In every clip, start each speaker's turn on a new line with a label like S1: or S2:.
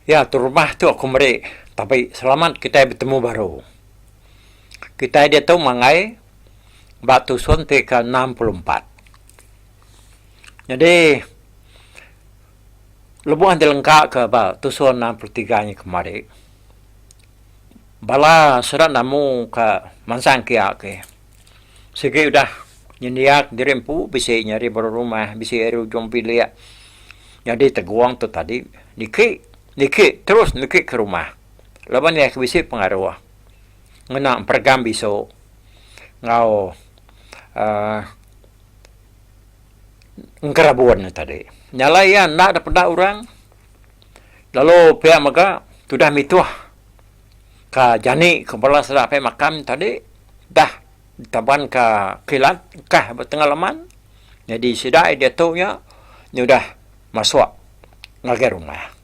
S1: Ya, tu rumah tu aku meri. Tapi selamat kita bertemu baru. Kita dia tu mangai batu sun TK 64. Jadi lebuhan dilengkap ke batu sun 63 nya kemari. Bala serat namu ke mansang kia ke. Segi udah nyendiak dirempu bisa nyari baru rumah, bisa eru jompi liat. Jadi teguang tu tadi Niki terus ke rumah. Laban ya ke pengaruh. Ngena pergam biso. Ngau ngerabuan tadi. Nyalayan nak dapat orang. Lalu pihak maka sudah mituah ka jani kepala sedap makam tadi dah taban ka kilat kah bertengalaman. Jadi sidai dia tu nya sudah masuk ngagai rumah.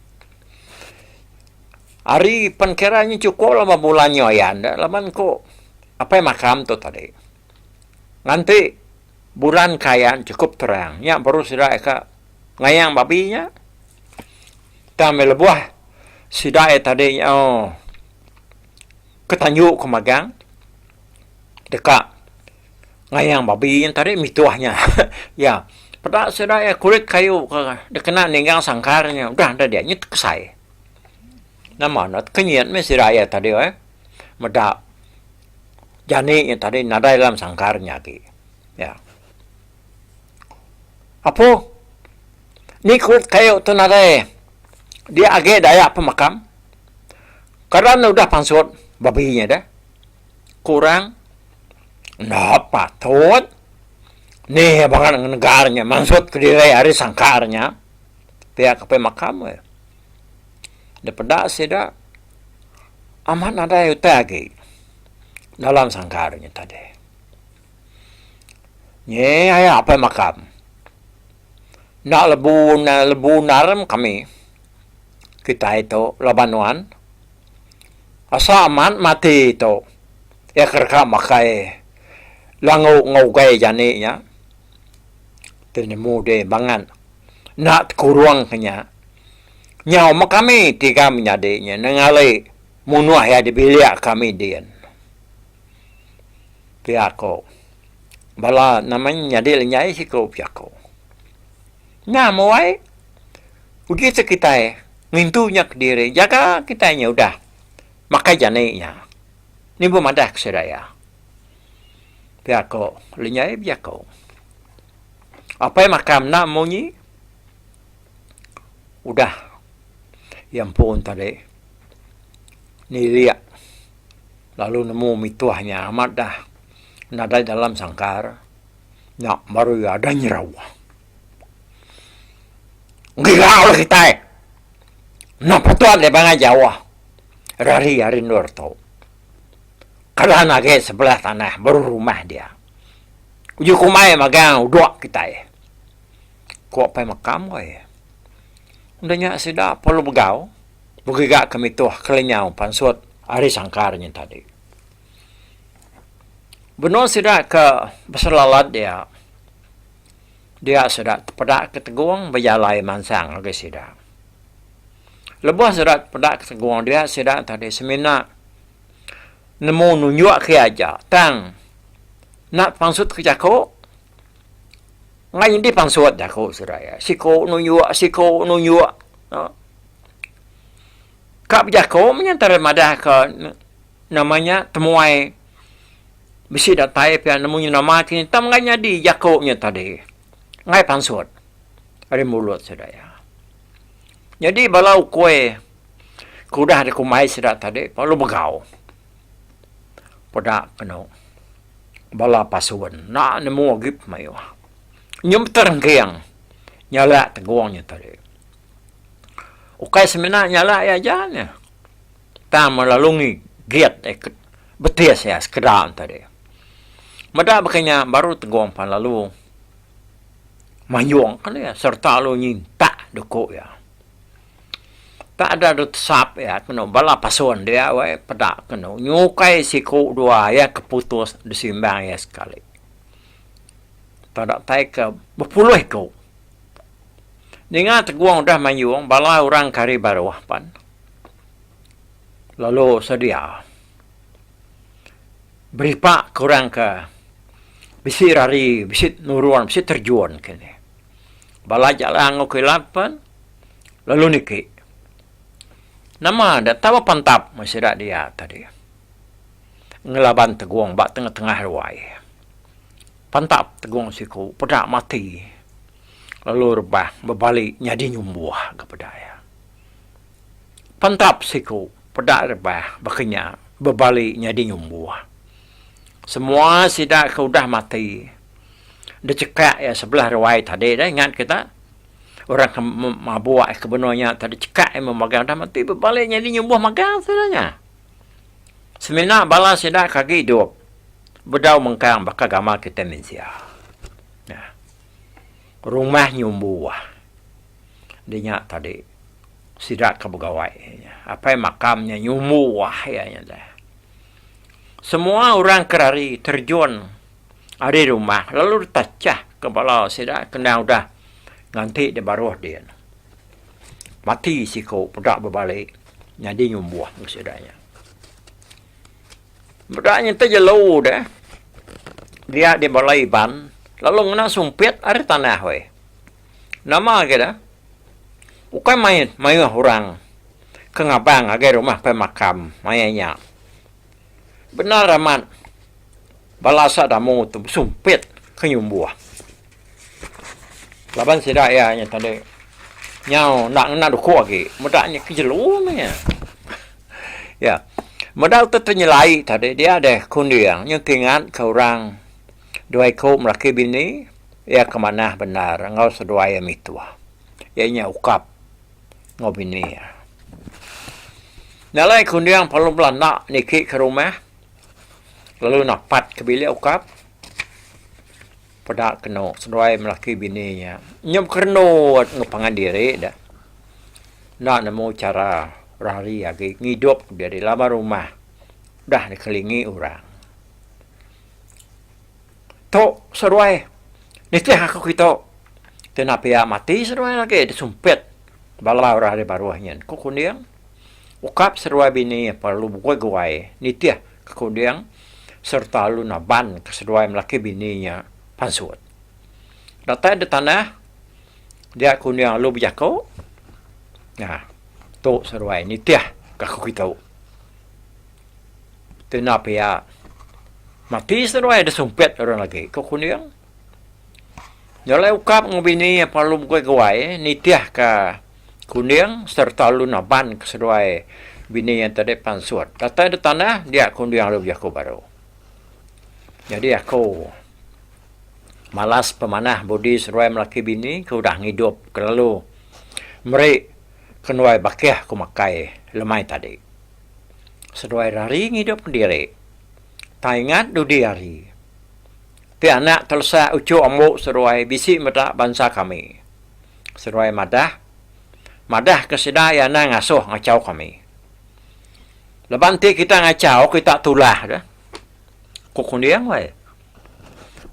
S1: Hari penkiranya cukup lama bulannya ya anda. Laman ko apa makam tu tadi. Nanti bulan kaya cukup terang. Ya baru sudah eka ngayang babinya. Kami lebuah sudah tadi ketanjuk ke magang. Dekat ngayang babinya tadi mituahnya. Ya. Pada sudah kulit kayu kena ninggang sangkarnya. Udah ada dia nyet kesai. Nama nak kenyat mesti raya tadi medak jani yang tadi nadai dalam sangkarnya ki ya apa ni kulit kayu tu nadai dia agak daya pemakam karena udah pansut babinya dah kurang napa tot nih bangan negaranya maksud kediri hari sangkarnya pihak pemakam Daripada seda amat ada yang tagi dalam sangkarnya tadi. Nye ayah apa makam? Nak lebu naram kami. Kita itu labanuan. Asa aman mati itu. Ya kerja makai langu ngaugai janinya. Tenemu de bangan. Nak kurang kenya. Nyaw kami tiga menyadiknya nengalai munuah ya dibiliak kami dian. Piako. Bala namanya nyadil nyai si kau piako. Nah muai. Begitu kita ngintunya ke diri. Jaga kitanya udah. Makai janiknya. Ini bumadak sedaya. Piako. Linyai piako. Apa yang makam nak monyi? Udah. Yang pun tadi niliak lalu nemu mituahnya amat dah nada dalam sangkar nak baru ada nyerau gila oleh kita Napatuan le banga Jawa. Rari hari nur tau. Kalau nage sebelah tanah baru rumah dia. Uju kumai magang dua kita ya. Kok pai makam we. Undanya sida perlu begau. Bugiga kami tuh kelenyau pansut hari sangkarnya tadi. Benar sida ke beselalat dia. Dia sida pada keteguang berjalai mansang lagi sida. Lepas sida pada keteguang dia sida tadi semina nemu nunjuk ke aja tang nak pansut ke jako ngai di pansut jako sida ya. Siko nunjuk Kak jako menyantara madah ke namanya temuai besi datai pia nemunya nama kini tam ngai nyadi jako nya tadi ngai pansut ada mulut sida ya. Jadi balau kue kudah ada kumai sida tadi perlu begau. Pada kena bala pasuan nak nemu gip mayo. Nyum terenggiang nyala teguangnya tadi. Ukai semena nyala ya jalannya. Tam melalungi giat betis ya sekedar tadi. Mada bekanya baru teguang pan lalu mayung kan ya serta lu nyinta deko ya. Tak ada sap ya kena bala pasuan dia we pada kena nyukai siku dua ya keputus disimbang ya sekali. Tak tai ke berpuluh kau. Dengan teguang dah mayung bala orang kari baru pan. Lalu sedia beri pak kurang ke bisi rari bisi nuruan bisi terjun kene. Bala jalan ngokilapan lalu niki. Nama ada tawa pantap masih ada dia tadi. Ngelaban teguang bak tengah-tengah ruai. Pantap teguang siku pedak mati. Lalu rebah berbalik nyadi nyumbuh kepada ya. Pantap siku pedak rebah bakanya berbalik nyadi nyumbuh. Semua sidak kau dah mati. Dia cekak ya sebelah ruai tadi dah ingat kita. Orang mabuak kebenarannya tadi cekak yang memagang dah mati berbaliknya dia nyembuh magang sebenarnya. Semina bala sidak kaki hidup. Bedau mengkang bakal gamal kita mensia. Nah. Rumah nyembuh. Dia tadi sidak ke pegawai. Apa yang makamnya nyembuh ya dah. Semua orang kerari terjun ada rumah lalu tercah ke bala sidak kena udah nanti dia baru dia. Mati si kau pedak berbalik. Jadi nyumbuh maksudnya. Bedaknya terjelu dah. Dia di balai ban. Lalu ngena sumpit ada tanah we. Nama kita. Bukan main orang. Kengabang agar rumah pemakam. Mayanya. Benar aman. Balasa damu tu sumpit kenyumbuh. Laban sida ya nya tadi. Nyau nak duku lagi. Medaknya kejelu nya. Ya. Medak ternyelai tadi dia ada kundiang yang ingat ke orang dua kau melaki bini ya kemana benar ngau sedua ya mitu. Ya nya ukap ngau bini ya. Nalai kundiang perlu belanda niki ke rumah. Lalu napat ke bilik ukap. Pada kena sesuai melaki bininya. Nyam kena ngepangan diri dah. Nak nemu cara rari lagi ngidup dari lama rumah. Dah dikelilingi orang. Tok sesuai. Niti aku kita. Kenapa ya mati sesuai lagi disumpit. Bala orang dari baruahnya. Kok kundiang? Ukap sesuai bini perlu bukai-guai. Niti kekundiang. Serta lu naban kesesuai melaki bininya. Pansut. Datang di tanah, dia kundiang lu berjako. Nah, tu seruai ni tiah kaku kita. Kenapa ya? Mati seruai ada sumpit orang lagi. Kau kundiang? Nyalai ukap ngubini perlu gue gawai ni tiah ka kundiang serta lu naban keseruai bini yang tadi pansut. Datang di tanah, dia kundiang lu berjako baru. Jadi aku malas pemanah bodi seruai melaki bini, kau dah ngidup. Kalau mereka Kenuai bakeh ku makai lemai tadi. Seruai rari ngidup diri. Taingat du diari. Ti anak telsa ucu amuk seruai bisi mata bangsa kami. Seruai madah. Madah kesedaya na ngasuh ngacau kami. Leban ti kita ngacau, kita tulah dah. Kukundiang wai.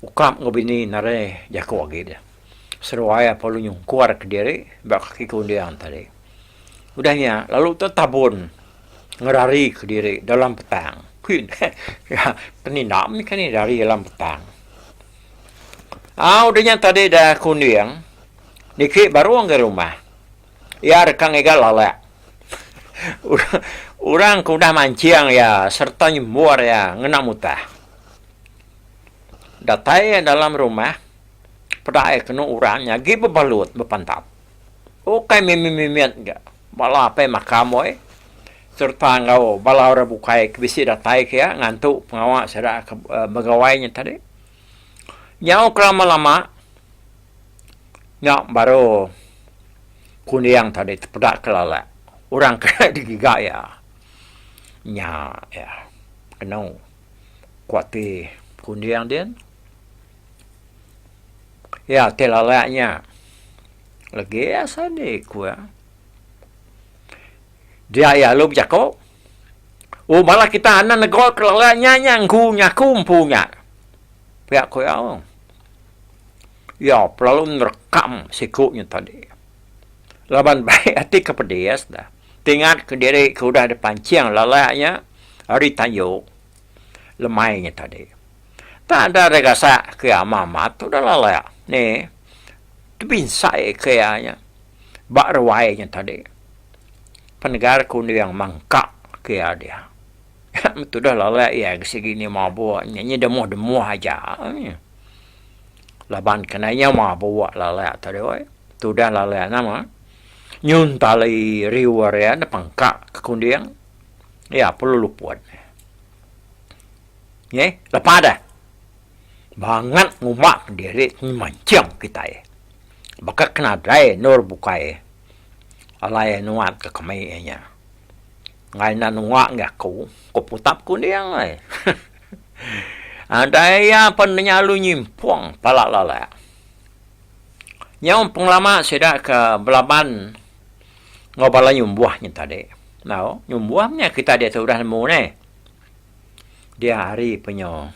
S1: Ukam ngobini nare jaku lagi dah. Seruai apa lu nyungkuar ke diri, bak kikundiang tadi. Udahnya, lalu tu tabun. Ngerari ke diri dalam petang. Ya, peninam ni kan ni dari dalam petang. Udahnya tadi dah kundiang. Dikit baru ke rumah. Ya, rekang egal lalak. Orang kuda mancing ya, serta nyemur ya, ngena mutah. Datai dalam rumah, pedai kena orangnya, gi bebalut, bepantap. Okai mimimiat enggak. Bala apa makam serta ngau bala ora bukai kebisi datai kia ngantuk pengawak sada begawainya tadi. Nyau lama-lama nyau baru kundiang tadi pedak kelala. Orang kena digigak ya. Nya ya. Kenau kuati kundiang dia. Ya telalaknya. Lagi asa ni kuah. Dia ya lu jako. Malah kita anak negara kelalanya nyangku nyakum punya. Pihak ko ya. Ya, perlu merekam sikuknya tadi. Laban baik hati kepedes dah. Tinggal ke diri ke udah ada pancing lalaknya. Hari tayo. Lemainya tadi. Tak ada regasa ke amamat. Tu dah lalak. Ni. Tu binsai kayaknya. Bak rawainya tadi. Penegara kundi yang mangkak ke dia. Itu dah lalak ya segini mabuk. Nyanyi demuh-demuh aja. Laban kenanya mabuk lalak tadi. Itu dah lalak nama. Nyun tali riwar ya. Pangkak ke kundi yang. Ya perlu lupuan. Ya, lepas dah. Bangat ngumak diri mancang kita ya. Baka kena dai nur bukai. Alai nuat ke kemainya. Ngai na nuat ngak ku putap ku dia ngai. Ada ya pennya lu nyimpong palak lala. Nyong penglama sedak ke belaban ngobala nyumbuahnya tadi. Nah, nyumbuahnya kita dia sudah nemu ne. Dia hari penyo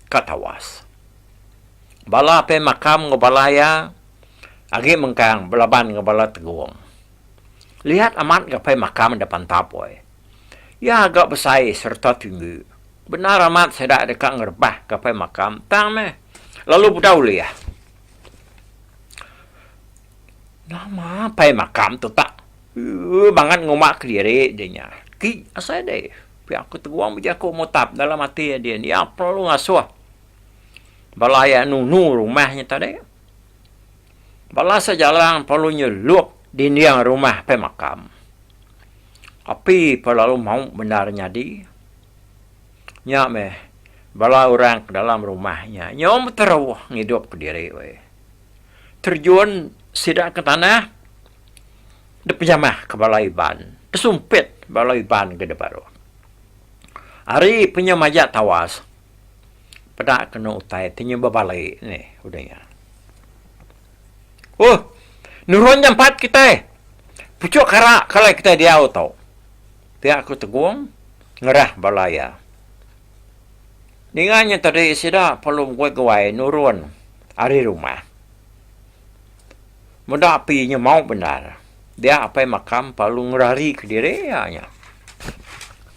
S1: katawas. Bala pe makam ngobalaya agi mengkang belaban ngobala teguang. Lihat amat gapai makam depan tapoy. Ya agak besai serta tinggi. Benar amat sedak dekat ngerbah gapai makam. Tang meh. Lalu budau liah. Nama pai makam tu tak. Bangat ngomak ke diri dia. Ki asal deh. Pihak aku teguang berjaku mutap dalam hati dia. Ya perlu ngasuh. Balaya nunu rumahnya tadi. Bala sejalan perlu nyeluk di niang rumah pemakam. Api perlalu mau benar jadi. Nyak meh. Bala orang ke dalam rumahnya. Nyom terawah ngidup ke diri. Terjun sidak ke tanah. Depejamah ke balai ban. Desumpit balai ban ke depan. Hari penyamajak tawas. Pedak kena utai. Tinya berbalai. Nih udahnya. Nurun jam 4 kita. Pucuk karak kalau kita diau tau. Pihak aku teguang. Ngerah balaya. Dengannya tadi sida perlu gue nurun. Hari rumah. Mudah apinya mau benar. Dia apa makam perlu ngerari ke diri ya.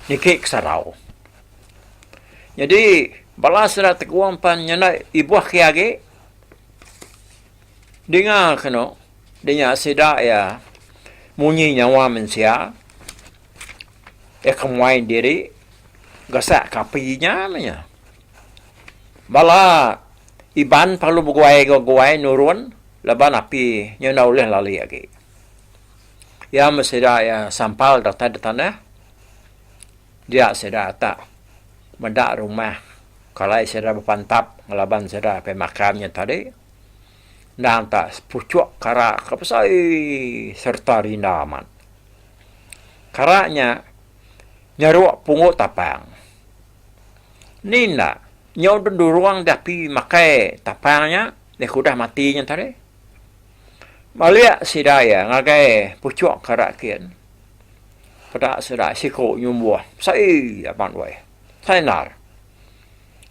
S1: Nikik sarau. Jadi balas sida teguang pan nyana ibuah kiage. Dengar kena. Dia sedak ya munyi nyawa manusia. Kemuai diri gasak kapinya namanya. Bala iban perlu berguai nurun laban api nyana oleh lali lagi. Ya meseda ya sampal data di tanah. Dia sedak tak mendak rumah. Kalau sedak berpantap laban sedak pemakamnya tadi. Dan tak pucuk karak kepesai serta rindaman. Karaknya nyaruk pungut tapang. Nina nyaw ruang tapi makai tapangnya dia kudah matinya tadi. Malia sidaya ngagai pucuk karakian. Pada sedai siko nyumbuah. Sai apan wai. Sai nar.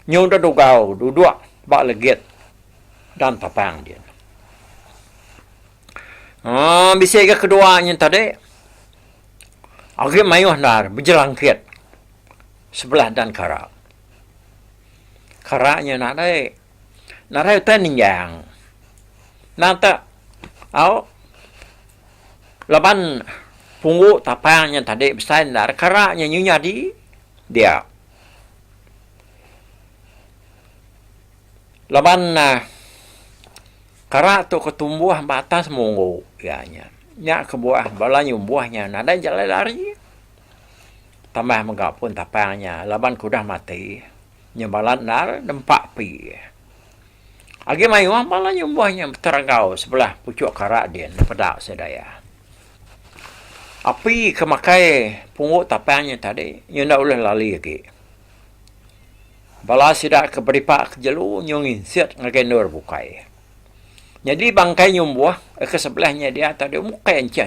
S1: Nyaw dugau duduk bak legit dan tapang dia. Bisa ke keduanya tadi. Agak mayuh nar berjelangkit sebelah dan karak. Karaknya nadai tening yang. Nata laban pungu tapangnya tadi besar nar karaknya nyunya di dia. Laban karak tu ketumbuh batas monggo ianya. Nya ke buah balanya buahnya nada jalan lari. Tambah menggapun tapangnya laban kudah mati. Nyebalan nar dempak pi. Agi mayu balanya buahnya terangau sebelah pucuk karak dia pedak sedaya. Api kemakai pungut tapangnya tadi nyenda oleh lali lagi. Bala sidak ke beripak ke jelu nyungin siat ngagenur bukai. Jadi bangkai nyumbuh ke sebelahnya dia tadi muka enci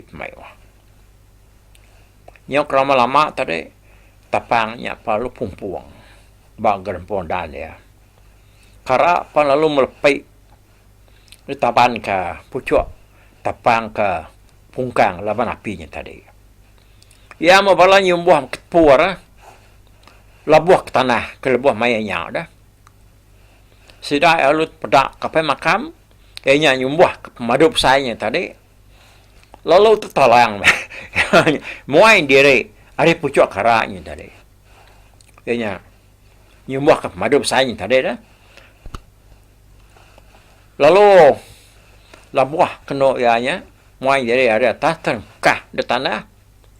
S1: mayu. Nyok lama-lama tadi tapangnya palu pumpuang. Bagar pondan dia. Kara pan lalu melepai taban ke pucuk tapang ke pungkang laban apinya tadi. Ya mau bala nyumbuh ketpur labuh ke tanah ke lebuh mayanya dah. Sidak alut pedak kapai makam kayaknya nyumbuh ke pemadu pesainya tadi. Lalu tu talang muai diri ada pucuk karaknya tadi. Kayaknya nyumbuh ke pemadu pesainya tadi dah. Lalu labuh kena ianya muai diri ada atas terkah di tanah.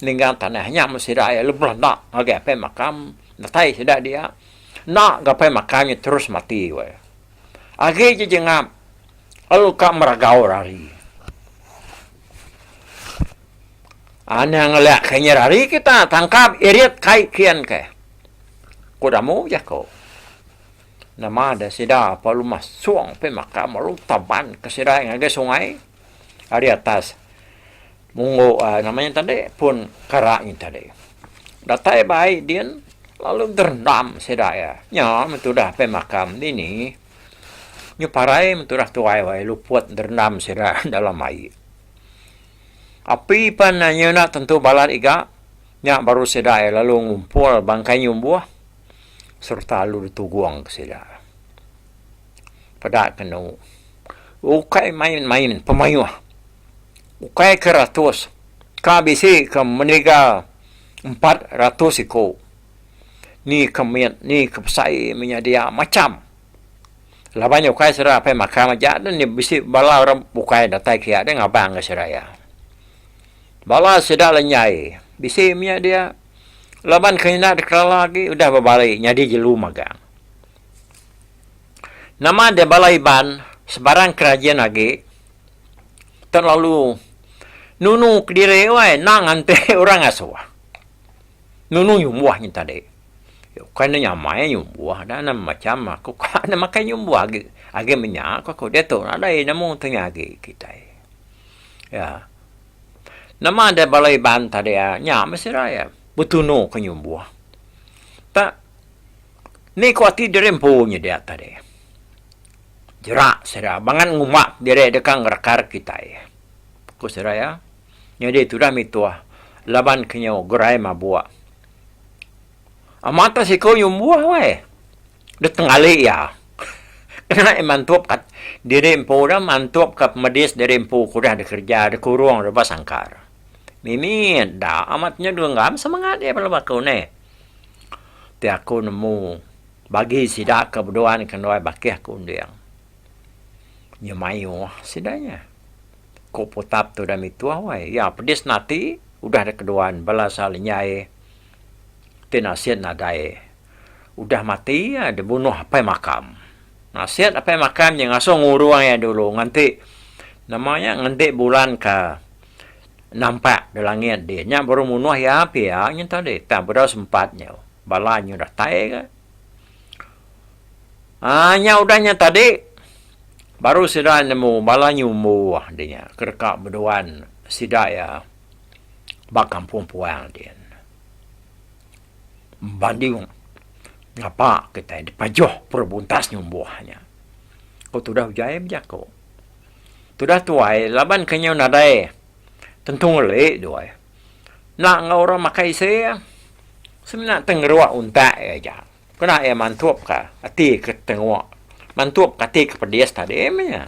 S1: Ninggang tanahnya mesti raya lebih nak agak apa makam natai sudah dia nak gapai makamnya terus mati we. Agi je jengam lalu kak meragau rari. Ana ngelak kayaknya rari kita tangkap irit kai kian ke. Kudamu ya kau. Nama ada sida apa lu masuk pe makam lu taban ke sida ngagai sungai. Ari atas mungo namanya tadi pun karaknya tadi. Datai baik dia lalu terendam sedaya. Nya mentudah pe makam ini. Nyu parai mentudah tuai wai luput terendam sedaya dalam air. Api pan nyena tentu balat iga. Nya baru sedaya lalu ngumpul bangkai nyumbuh serta lalu dituguang ke sedaya. Pada kena ukai main pemayuh. Ukai ke ratus. Kabisi ke meninggal 400 iko. Ni kemian, ni kepsai menyadia macam. Labanya ukai serah apa makam aja dan ni bisi bala orang ukai datai kia ada ngabang ke seraya. Bala sedar lenyai. Bisi menyadia laban kena dekala lagi udah berbalik nyadi jelu magang. Nama de balai ban sebarang kerajaan lagi terlalu nunu kediri wai nang ante orang aswa. Nunu nyumbuahnya tadi. Kena nyamai nyumbuah dan macam aku kena makai nyumbuah agi minyak aku dia tu ada namun tengah agi kita. Ya. Nama ada balai ban tadi ya nya mesti raya betuno ke nyumbuah. Tak ni kuati derempunya dia tadi. Jerak serah bangan ngumak dire dekang rekar kita ya. Ku seraya nyade tu dah mitua laban kenyo gerai mabua. Amata si ko yung buah wae. Datang ali ya. Kena mantup kat dirempo dah mantup kat medis dirempo kudah bekerja de kurung de basangkar. Mimin dah amatnya dengam semangat dia pala bakau ne. Ti aku nemu bagi sidak kebedoan kenoi bakih aku undiang. Nyemayu sidanya. Ko potap tu dah mitua wae. Ya pedis nati udah ada keduaan bala salinyai. Nasihat nadai udah mati ya dibunuh apa makam. Nasihat apa makam yang ngasuh nguruang ya dulu nganti namanya nganti bulan ke nampak di langit dia. Nya baru munuh ya pia nya tadi. Tak berapa sempatnya. Balanya dah tai ke. Nya udahnya tadi. Baru sudah nemu balanya umuh dia. Kerekak berduaan. Sidak ya. Bakam perempuan dia. Banding. Ngapa kita dipajoh perbuntasnya umbuhnya. Kau sudah ujaya berjaku. Sudah tuai. Laban kenyau nadai. Tentu ngelik doai. Nak orang makai saya. Sebenarnya tenggeruak untak aja. Kena mantup ka. Ati ke tengok. Mantup ka ati ke pedias tadi emnya.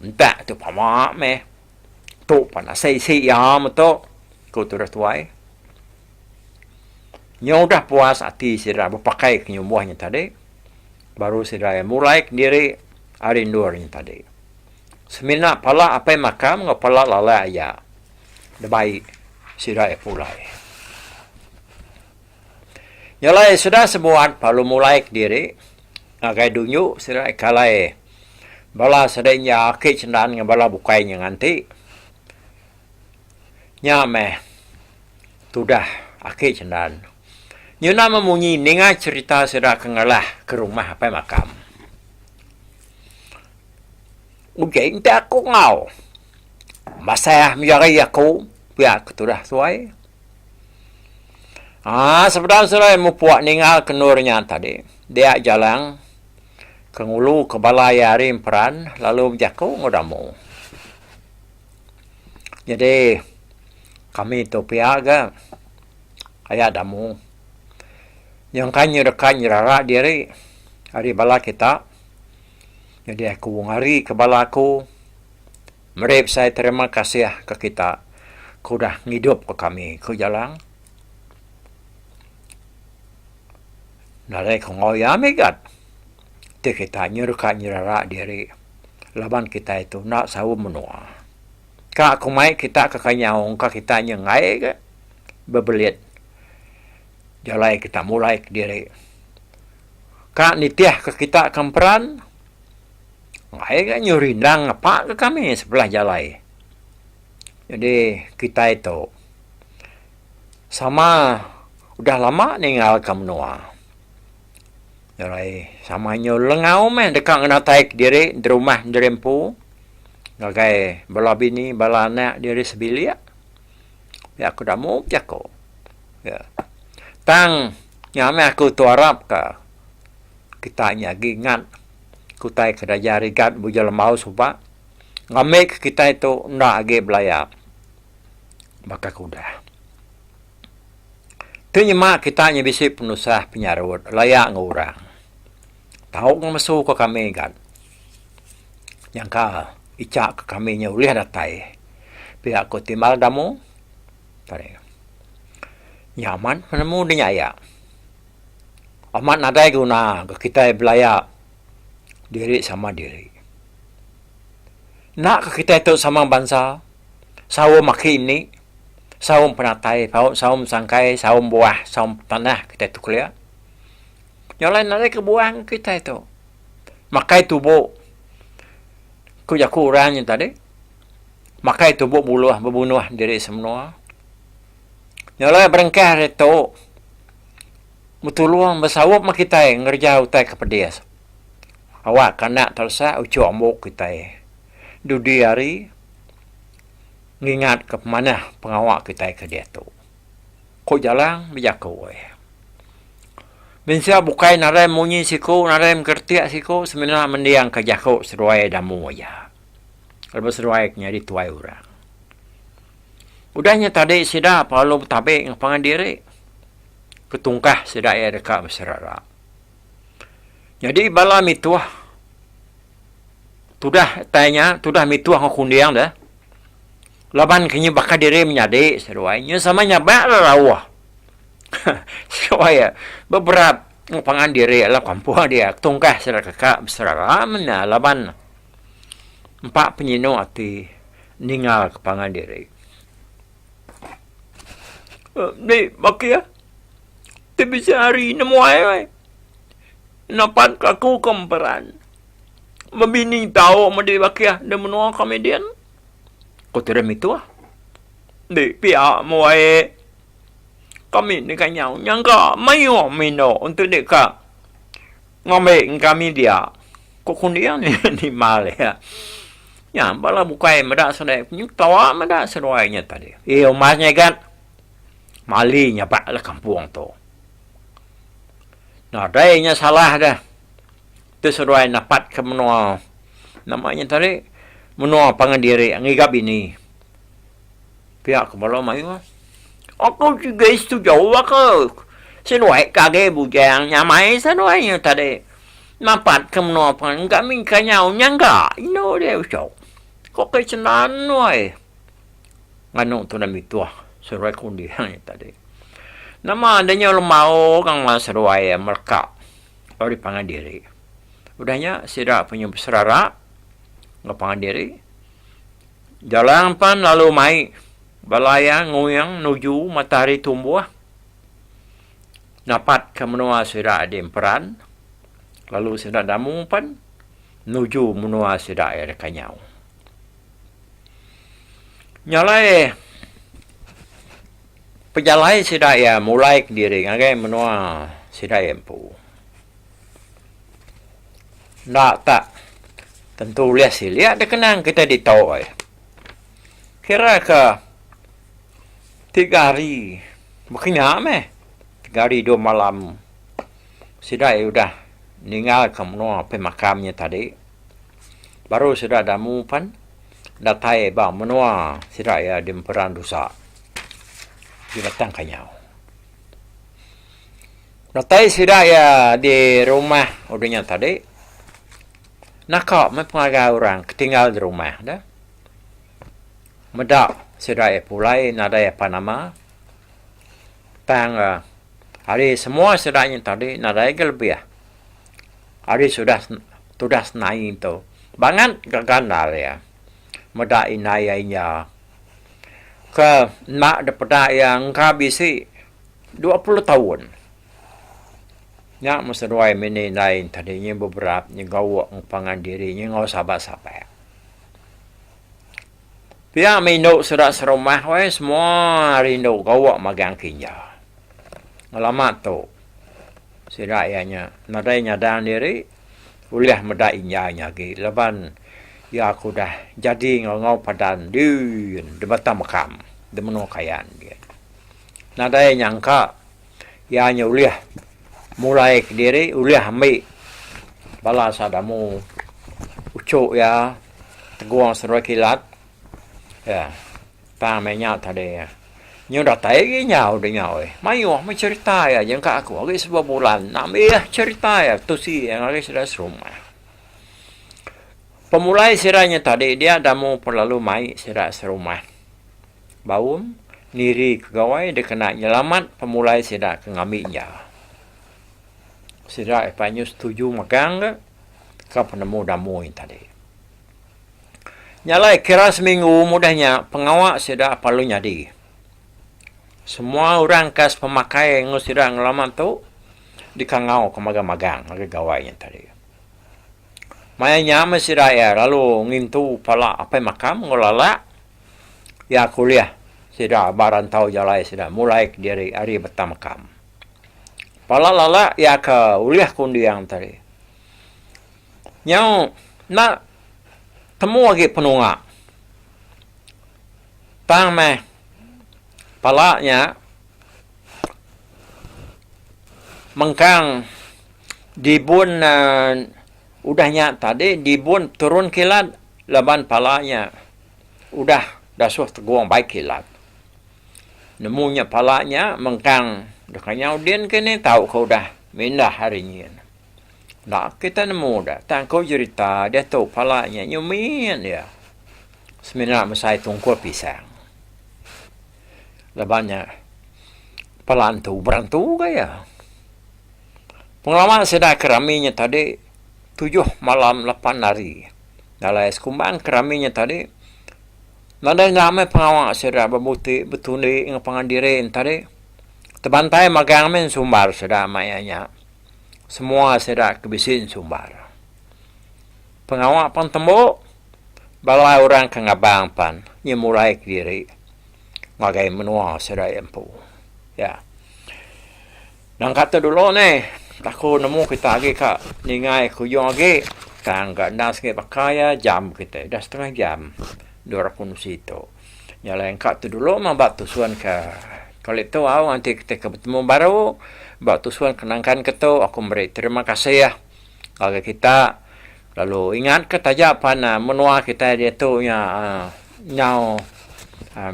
S1: Untak tu pamak meh. Tu panasai siam tu. Kau sudah tuai. Nya udah puas hati sira berpakai kenyumbuhnya tadi. Baru sira mulai diri hari nurnya tadi. Semina pala apa makam ngapala lala ya. Debai sira pulai. Nyalai sudah sebuat palu mulai diri. Agai dunyu sira kalai. Bala sedenya ke cendan ngabala bukainya nganti. Nyame. Tudah ake cendan. Nyuna memunyi ninga cerita sira kengalah ke rumah apa makam. Ujai tak aku ngau. Masa miari aku pihak ketudah suai. Sebenarnya mu puak ningal kenurnya tadi. Dia jalan ke ngulu ke balai arim peran lalu menjaku ngodamu. Jadi kami tu pihak ayat damu. Yang rekan rara diri hari bala kita. Jadi aku ngari ke bala aku. Merep saya terima kasih ke kita. Kau dah ngidup ke kami. Kau jalan. Nalai kau ngoya megat. Itu kita rekan rara diri. Laban kita itu nak sawu menua. Kak aku mai kita ke kanyang. Kak kita nyengai ke. Bebelit. Jalai kita mulai ke diri. Kak nitiah ke kita kemperan. Ngai kan nyurindang apa ke kami sebelah jalai. Jadi kita itu sama udah lama ninggal ke menua. Jalai sama nyo lengau meh dekat ngena taik diri di rumah derempu. Ngagai bala bini bala anak diri sebilia. Ya aku dah mau jako. Ya. Tang nyame aku tu Arab ka kita nyagi ngan kutai kerja rigat bujal mau suba ngamek kita itu ndak age belaya maka kuda tu nyema kita nya bisi penusah penyarut layak ngurang tahu ngmasuk ke kami kan yang ka icak ke kami nya ulih datai pihak ku timbal damu tare nyaman penemu dia ya. Amat nadai guna ke kita belaya diri sama diri. Nak ke kita itu sama bangsa. Sawum maki ini. Sawum penatai. Sawum sangkai. Sawum buah. Sawum tanah. Kita itu kuliah. Yang lain nadai ke buah kita itu. Makai tubuh. Kujaku orangnya tadi. Makai tubuh berbunuh diri semua. Nyala berengkah itu. Mutuluang bersawap mak kita ngerja utai ke pedias. Awak kanak tersa ucu ambok kita. Dudi hari ngingat ke mana pengawak kita ke dia tu. Kau jalan berjaku. Bensia bukai narai munyi siku, narai kertiak siku, sebenarnya mendiang ke jaku seruai damu aja. Kalau seruai nyari tuai orang. Udahnya tadi sida palu tabik ngapangan diri. Ketungkah sida ya dekat masyarakat. Jadi bala mituah. Tudah tanya, tudah mituah ngakundiang dah. Laban kini bakal diri menyadi seruainya sama nyabak rawah. Seruai beberapa ngapangan diri lah kampung dia. Ketungkah sida kakak masyarakat mana laban. Empat penyino hati ninggal kepangan diri. Ni baki ya. Tapi sehari nemu ay. Napan kaku kemperan. Membini tahu madi baki ya. Dia menua komedian. Kau tidak itu ah. Di pihak muai kami dengan nhau nyangka mayo mino untuk dekat ngambil kami dia kok kundian ni mal ya ya bala bukai meda sedai tawa meda seruainya tadi umasnya kan malinya pak lah kampung tu nah dayanya salah dah tu seruai napat ke menua namanya tadi menua pangandiri ngigap ini pihak kepala mayu aku juga setuju aku seruai kage bujang nyamai seruainya tadi napat ke menua pang kami kanyau nyangga ino dia usau kok ke cenan noi nganu tu nami tua seruai kundi yang tadi nama adanya lemau kang mas seruai mereka dari pangandiri udahnya sida punya berserara ke pangandiri jalan pan lalu mai balaya nguyang nuju matahari tumbuh napat ke menua sida ada peran lalu sida damu pan nuju menua sida ada kanyau nyalai pejalai sida ya mulai diri ngagai menua sida empu nak tak tentu lihat sih lihat dia kenang kita ditau kira ke 3 hari makanya 3 hari 2 malam sudah udah ninggal ke menua pemakamnya tadi baru sudah damu pan datai bang menua sudah ya di peran dosa di batang kanyau datai sudah ya di rumah udahnya tadi nakak mempengaruhi orang ketinggal di rumah dah medak sudah pulai nada Panama tang hari semua sudahnya tadi nada lebih hari sudah naik tu bangan gagal ya medak inainya ke nak dapat yang kabisi 20 tahun nya meseruai meni lain tadinya beberapa nyegawak pangandirinya ngau sabar-sabar pihak minuk sudah serumah semua rindu gawak magang kinja ngalamat tu sudah ianya nadainya dan diri uliah medainya lagi leban ya aku dah jadi ngau padan di batang makam di menua kayan dia nadai nyangka ya nya uliah mulai ke diri uliah ambil bala sadamu ucuk ya teguang seruai kilat ya pamenya tadi ya nyu datai ke nyau de nyau mayu mai cerita ya jangka aku agak sebuah bulan nak ya cerita ya tu si yang agak sudah serumah pemulai siranya tadi dia damu perlalu mai sira serumah baum niri kegawai dia kena nyelamat pemulai sira ke ngamiknya sira panyu setuju magang ke penemu damu yang tadi nyalai kira seminggu mudahnya pengawak sudah palu nyadi semua orang kas pemakai yang sudah ngelamat tu dikangau ke magang-magang ke gawainya tadi mayanya masih raya lalu ngintu pala apa makam ngolala ya kuliah sudah barantau jalai sudah mulai dari hari betah makam pala lala ya ke uliah kundi yang tadi nyau nak temu lagi penunga tang meh palanya mengkang dibun udahnya tadi dibun turun kilat laban palanya udah dasuh teguang baik kilat nemunya palanya mengkang dekanya udin kini tahu kau dah mindah harinya nah kita nemu dah tangkau cerita dia tahu palanya nyumin ya sebenarnya mesai tungkul pisang labannya pelantu berantu gaya pengalaman sudah keraminya tadi 7 malam 8 hari dalam eskumbang keraminya tadi nada nama pengawal sudah berbuti betuli dengan pengandirin tadi terbantai magang men sumbar sudah mayanya semua sudah kebisin sumbar pengawal pun tembok balai orang ke ngabang pan mulai ke diri ngagai menua sedaya empu. Ya. Nang kata dulu ni, aku nemu kita lagi kak, ningai kuyong lagi, kan gak nas ke pakaya jam kita, dah setengah jam, dua rakun situ. Nyalain kak tu dulu, mambat tusuan ke, kalau itu awak nanti kita ketemu baru, bak tusuan kenangkan ke tu, aku beri terima kasih ya, kalau kita, lalu ingat kata apa na menua kita dia tu nyau,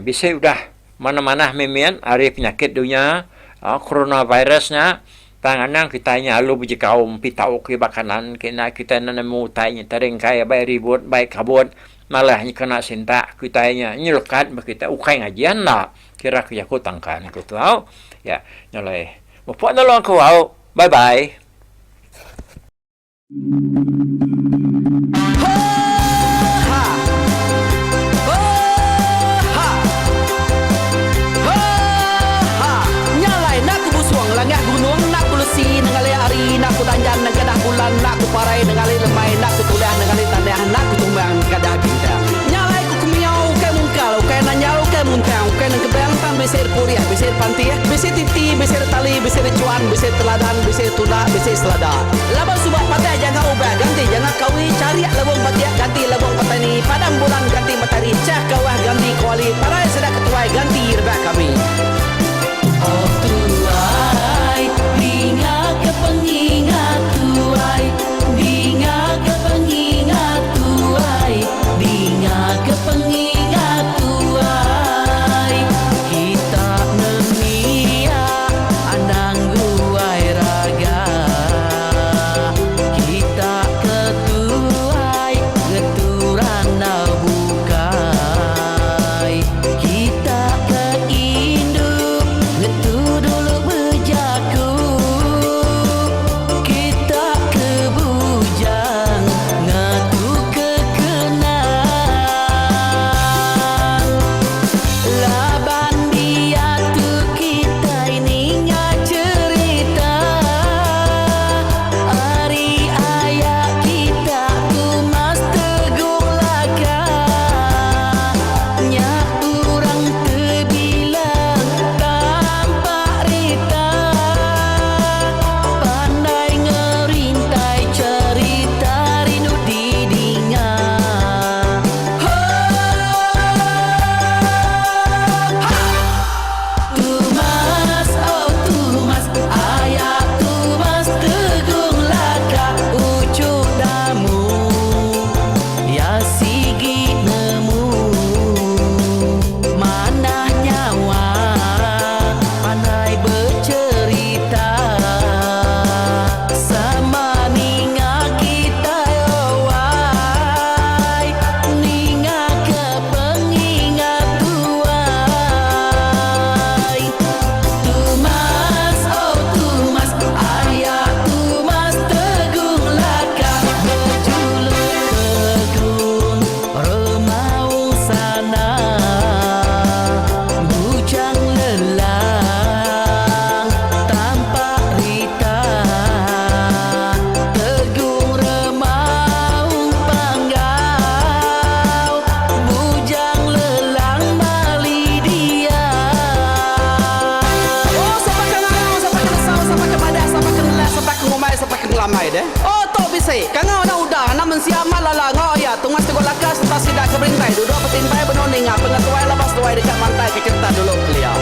S1: bisa udah mana-mana memian, hari penyakit dunia, coronavirusnya tanganang kita nya lu buji kaum pitau ke bakanan kena kita nemu tanya taring kaya baik ribut baik kabut malah kena sinta kita nya nyelukat kita ukai ngajian lah kira ke aku tangkan aku tahu ya nyalai bapak nolong aku bye bye.
S2: Naku danjan nagadah bulan naku parai ningali lemai naku tulah ningali tanah naku tumbang gadah bintang nyalai ku kumiau ke mungkal ke nanyau ke muntang ke nang kebang tan besir kuliah besir panti besir titi besir tali besir cuan besir teladan besir tuna besir selada laban subah patai jangan ubah ganti jangan kawi cari labung patia ganti labung patani padam bulan ganti matahari cah kawah ganti kuali parai sedak ketuai ganti rebah kami oh tuai ingat ke pengingat tuai ingat ke pengingat tuai ingat ke pengingat tuai kita nemia andang guai raga kita ketuai ngeturan bukai kita keinduk ngetu dulu bejaku kita kebujang ngatu kekenang laban dia tu kita ini cerita hari ayah kita tu mas teguh laka nyak urang terbilang tanpa rita pandai ngerintai cerita rindu didinga Tumas oh Tumas ayah Tumas tegung laka ucuk damu ya sigi nemu manah nyawa pandai bercerita sama ninga kita wai ninga ke pengingat tuai Tumas oh Tumas ayah Tumas tegung laka berjuluk kegun remaung sana bujang lelang tanpa rita tegung remaung panggau bujang lelang bali dia oh sampai ke ngau sampai ke desau sampai ke badak sampai ke nelas sampai ke ngomai sampai ke ngelamai deh oh tok bisik kangau dah udah namun siamat lala ngau ya tungas tegol laka serta sidak ke berintai duduk petintai benoning pengatuai lepas tuai dekat pantai ke cerita dulu beliau